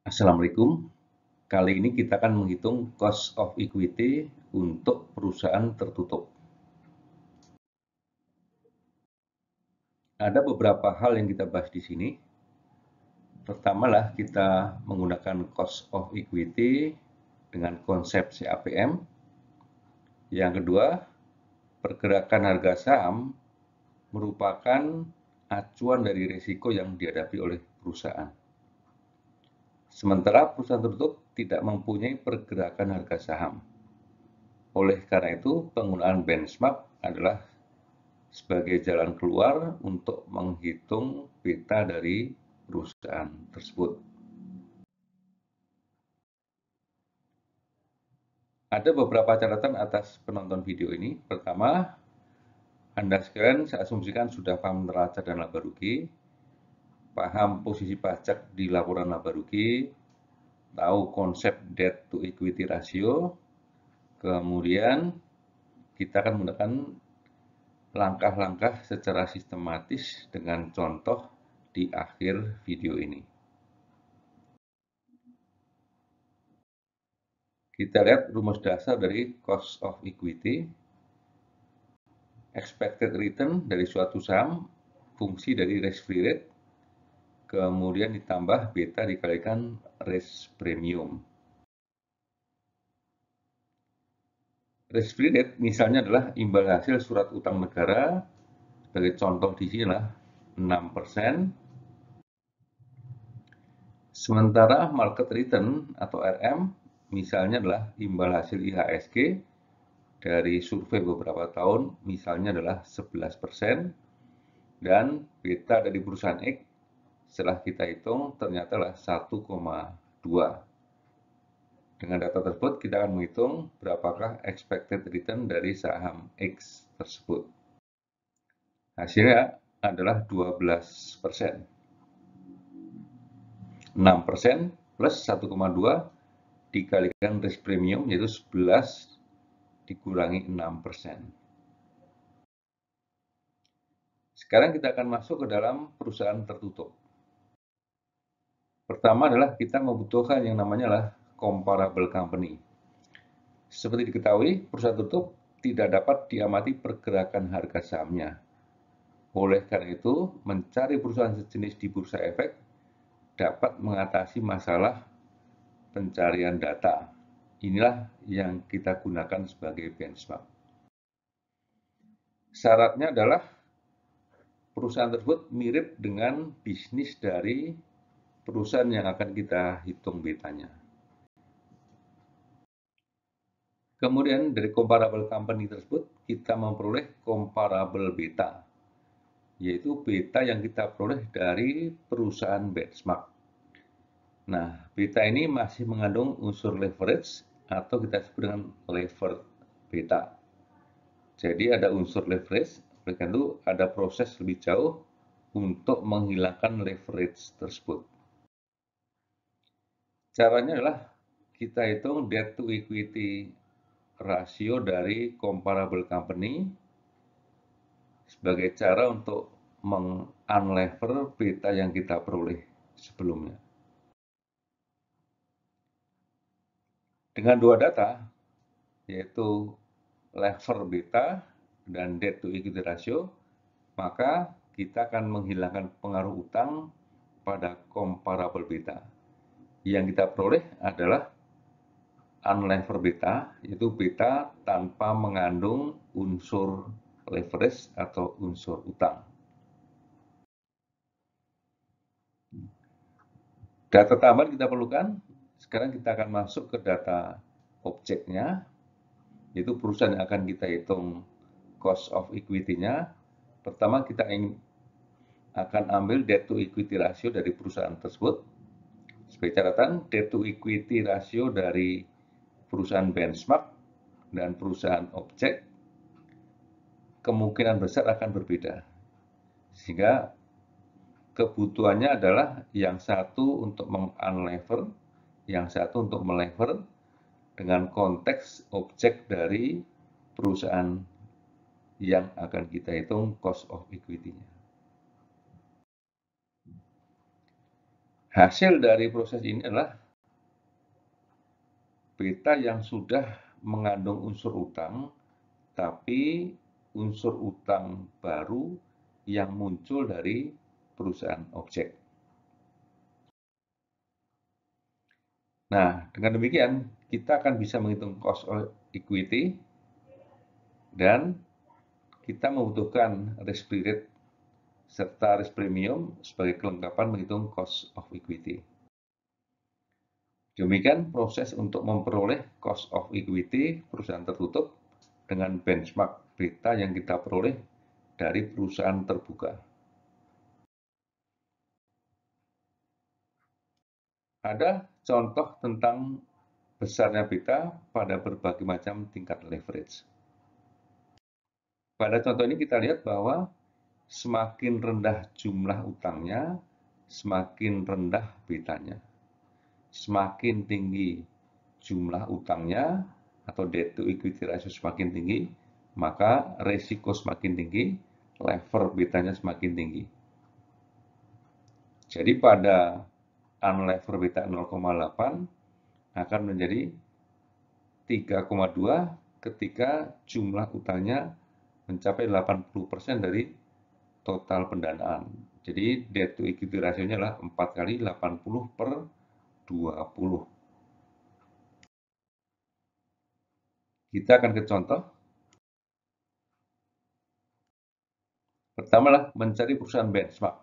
Assalamualaikum. Kali ini kita akan menghitung cost of equity untuk perusahaan tertutup. Ada beberapa hal yang kita bahas di sini. Pertamalah kita menggunakan cost of equity dengan konsep CAPM. Yang kedua, pergerakan harga saham merupakan acuan dari risiko yang dihadapi oleh perusahaan. Sementara perusahaan tertutup tidak mempunyai pergerakan harga saham. Oleh karena itu, penggunaan benchmark adalah sebagai jalan keluar untuk menghitung beta dari perusahaan tersebut. Ada beberapa catatan atas penonton video ini. Pertama, Anda sekalian saya asumsikan sudah paham neraca dan laba rugi, paham posisi pajak di laporan laba rugi, tahu konsep debt to equity ratio, kemudian kita akan menggunakan langkah-langkah secara sistematis dengan contoh di akhir video ini. Kita lihat rumus dasar dari cost of equity. Expected return dari suatu saham, fungsi dari risk free rate, kemudian ditambah beta dikalikan risk premium. Risk free rate misalnya adalah imbal hasil surat utang negara, sebagai contoh di sini adalah 6%. Sementara market return atau RM misalnya adalah imbal hasil IHSG dari survei beberapa tahun, misalnya adalah 11%, dan beta dari perusahaan X setelah kita hitung ternyata adalah 1,2. Dengan data tersebut kita akan menghitung berapakah expected return dari saham X tersebut. Hasilnya adalah 12%. 6% plus 1,2 dikalikan risk premium yaitu 11 dikurangi 6%. Sekarang kita akan masuk ke dalam perusahaan tertutup. Pertama adalah kita membutuhkan yang namanya comparable company. Seperti diketahui, perusahaan tertutup tidak dapat diamati pergerakan harga sahamnya. Oleh karena itu, mencari perusahaan sejenis di bursa efek dapat mengatasi masalah pencarian data. Inilah yang kita gunakan sebagai benchmark. Syaratnya adalah perusahaan tersebut mirip dengan bisnis dari perusahaan yang akan kita hitung betanya. Kemudian dari comparable company tersebut kita memperoleh comparable beta, yaitu beta yang kita peroleh dari perusahaan benchmark. Nah, beta ini masih mengandung unsur leverage atau kita sebut dengan levered beta. Jadi ada unsur leverage, oleh karena itu ada proses lebih jauh untuk menghilangkan leverage tersebut. Caranya adalah kita hitung debt to equity rasio dari comparable company sebagai cara untuk meng-unlever beta yang kita peroleh sebelumnya. Dengan dua data, yaitu lever beta dan debt to equity ratio, maka kita akan menghilangkan pengaruh utang pada comparable beta. Yang kita peroleh adalah unlever beta, yaitu beta tanpa mengandung unsur leverage atau unsur utang. Data tambahan kita perlukan, sekarang kita akan masuk ke data objeknya, yaitu perusahaan yang akan kita hitung cost of equity-nya. Pertama kita akan ambil debt to equity ratio dari perusahaan tersebut. Sebagai catatan, debt to equity ratio dari perusahaan benchmark dan perusahaan objek kemungkinan besar akan berbeda. Sehingga kebutuhannya adalah yang satu untuk meng-unlever, yang satu untuk melever dengan konteks objek dari perusahaan yang akan kita hitung cost of equity-nya. Hasil dari proses ini adalah beta yang sudah mengandung unsur utang, tapi unsur utang baru yang muncul dari perusahaan objek. Nah, dengan demikian, kita akan bisa menghitung cost of equity dan kita membutuhkan risk-free rate serta risk premium sebagai kelengkapan menghitung cost of equity. Demikian proses untuk memperoleh cost of equity perusahaan tertutup dengan benchmark beta yang kita peroleh dari perusahaan terbuka. Ada contoh tentang besarnya beta pada berbagai macam tingkat leverage. Pada contoh ini kita lihat bahwa semakin rendah jumlah utangnya, semakin rendah betanya. Semakin tinggi jumlah utangnya atau debt to equity ratio semakin tinggi, maka resiko semakin tinggi, lever betanya semakin tinggi. Jadi pada unlever beta 0,8 akan menjadi 3,2 ketika jumlah utangnya mencapai 80% dari total pendanaan. Jadi debt to equity ratio-nya adalah 4 kali 80/20. Kita akan ke contoh. Pertama adalah mencari perusahaan benchmark.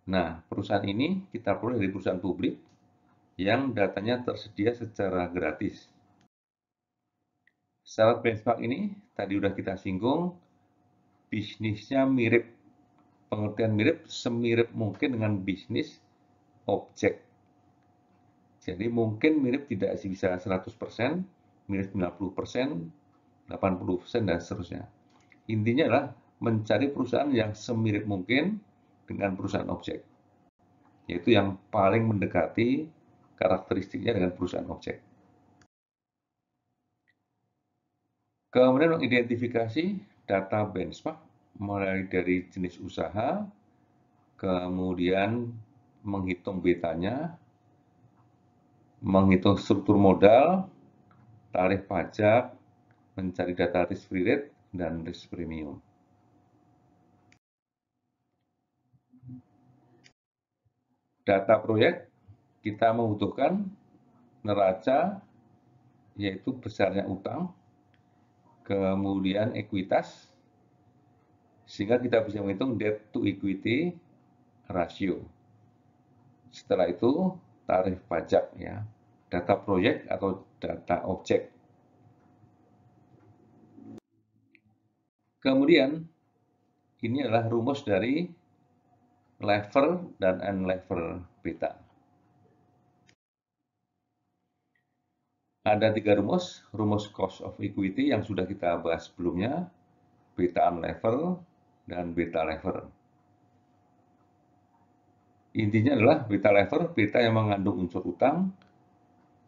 Nah, perusahaan ini kita peroleh dari perusahaan publik yang datanya tersedia secara gratis. Syarat benchmark ini tadi sudah kita singgung, bisnisnya mirip. Pengertian mirip, semirip mungkin dengan bisnis objek. Jadi mungkin mirip tidak bisa 100%, mirip 90%, 80%, dan seterusnya. Intinya adalah mencari perusahaan yang semirip mungkin dengan perusahaan objek, yaitu yang paling mendekati karakteristiknya dengan perusahaan objek. Kemudian mengidentifikasi data benchmark mulai dari jenis usaha, kemudian menghitung betanya, menghitung struktur modal, tarif pajak, mencari data risk free rate, dan risk premium. Data proyek, kita membutuhkan neraca, yaitu besarnya utang, kemudian ekuitas, sehingga kita bisa menghitung debt to equity ratio. Setelah itu, tarif pajak, ya, data proyek atau data objek. Kemudian, ini adalah rumus dari lever dan unlever beta. Ada 3 rumus, rumus cost of equity yang sudah kita bahas sebelumnya, beta unlever, dan beta lever. Intinya adalah beta lever, beta yang mengandung unsur utang,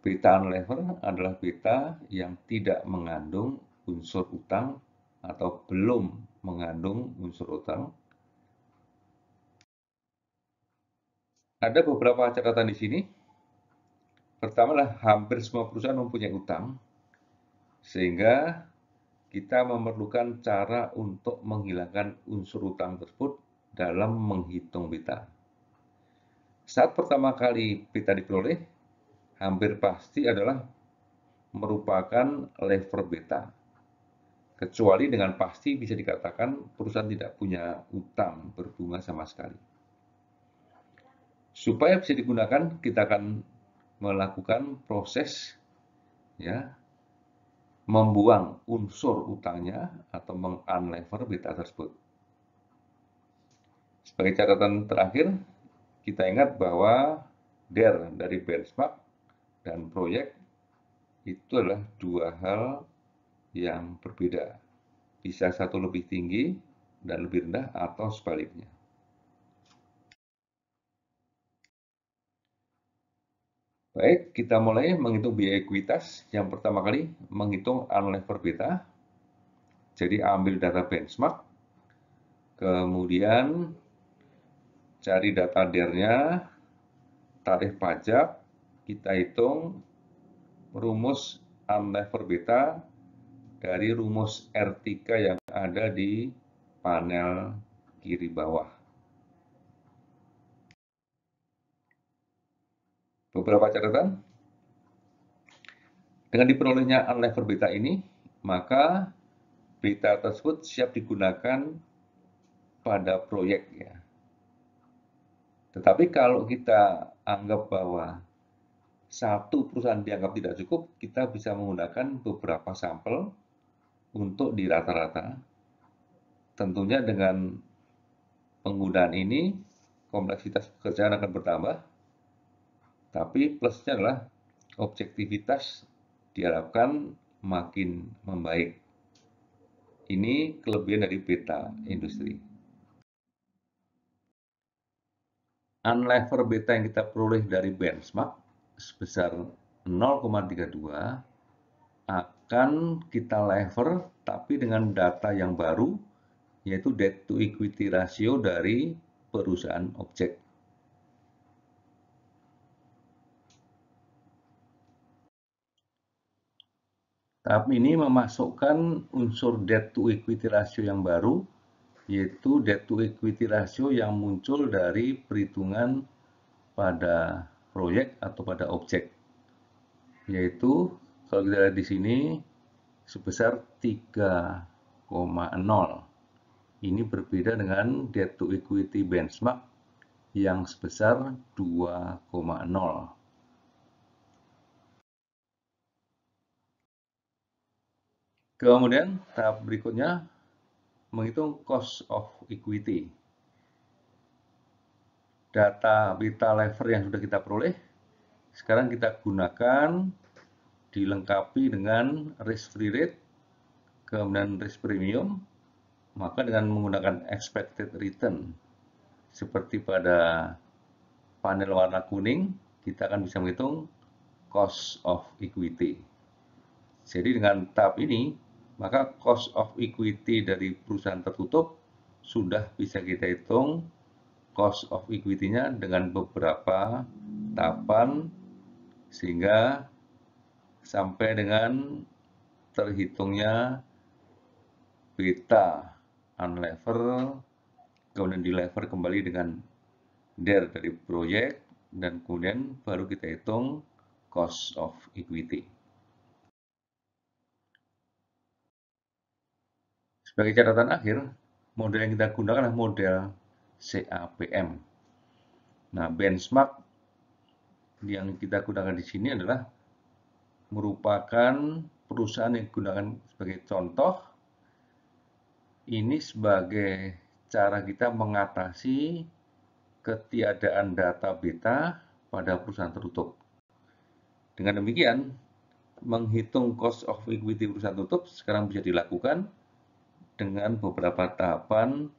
beta unlever adalah beta yang tidak mengandung unsur utang atau belum mengandung unsur utang. Ada beberapa catatan di sini. Pertama adalah hampir semua perusahaan mempunyai utang, sehingga kita memerlukan cara untuk menghilangkan unsur utang tersebut dalam menghitung beta. Saat pertama kali beta diperoleh, hampir pasti adalah merupakan lever beta. Kecuali dengan pasti bisa dikatakan perusahaan tidak punya utang berbunga sama sekali. Supaya bisa digunakan, kita akan melakukan proses, ya, membuang unsur utangnya atau meng-unlever beta tersebut. Sebagai catatan terakhir, kita ingat bahwa DER dari benchmark dan proyek itu adalah dua hal yang berbeda. Bisa satu lebih tinggi dan lebih rendah atau sebaliknya. Baik, kita mulai menghitung biaya ekuitas. Yang pertama kali menghitung unlever beta. Jadi ambil data benchmark, kemudian cari data DER-nya, tarif pajak, kita hitung rumus unlevered beta dari rumus R3 yang ada di panel kiri bawah. Beberapa catatan. Dengan diperolehnya unlevered beta ini, maka beta tersebut siap digunakan pada proyek ya. Tetapi kalau kita anggap bahwa satu perusahaan dianggap tidak cukup, kita bisa menggunakan beberapa sampel untuk di rata-rata. Tentunya dengan penggunaan ini, kompleksitas pekerjaan akan bertambah, tapi plusnya adalah objektivitas diharapkan makin membaik. Ini kelebihan dari beta industri. Unlevered beta yang kita peroleh dari benchmark sebesar 0,32 akan kita lever tapi dengan data yang baru, yaitu debt to equity ratio dari perusahaan objek. Tahap ini memasukkan unsur debt to equity ratio yang baru, yaitu debt to equity ratio yang muncul dari perhitungan pada proyek atau pada objek, yaitu kalau kita lihat di sini sebesar 3,0. Ini berbeda dengan debt to equity benchmark yang sebesar 2,0. Kemudian tahap berikutnya menghitung cost of equity. Data beta lever yang sudah kita peroleh, sekarang kita gunakan dilengkapi dengan risk free rate, kemudian risk premium, maka dengan menggunakan expected return, seperti pada panel warna kuning, kita akan bisa menghitung cost of equity. Jadi dengan tahap ini, maka cost of equity dari perusahaan tertutup sudah bisa kita hitung cost of equity-nya dengan beberapa tahapan, sehingga sampai dengan terhitungnya beta unlevered, kemudian dilever kembali dengan DER dari proyek, dan kemudian baru kita hitung cost of equity. Sebagai catatan akhir, model yang kita gunakan adalah model CAPM. Nah, benchmark yang kita gunakan di sini adalah merupakan perusahaan yang digunakan sebagai contoh. Ini sebagai cara kita mengatasi ketiadaan data beta pada perusahaan tertutup. Dengan demikian, menghitung cost of equity perusahaan tutup sekarang bisa dilakukan dengan beberapa tahapan,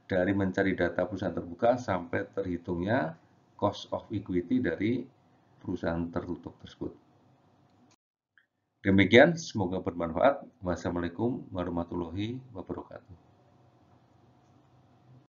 dari mencari data perusahaan terbuka sampai terhitungnya cost of equity dari perusahaan tertutup tersebut. Demikian, semoga bermanfaat. Wassalamualaikum warahmatullahi wabarakatuh.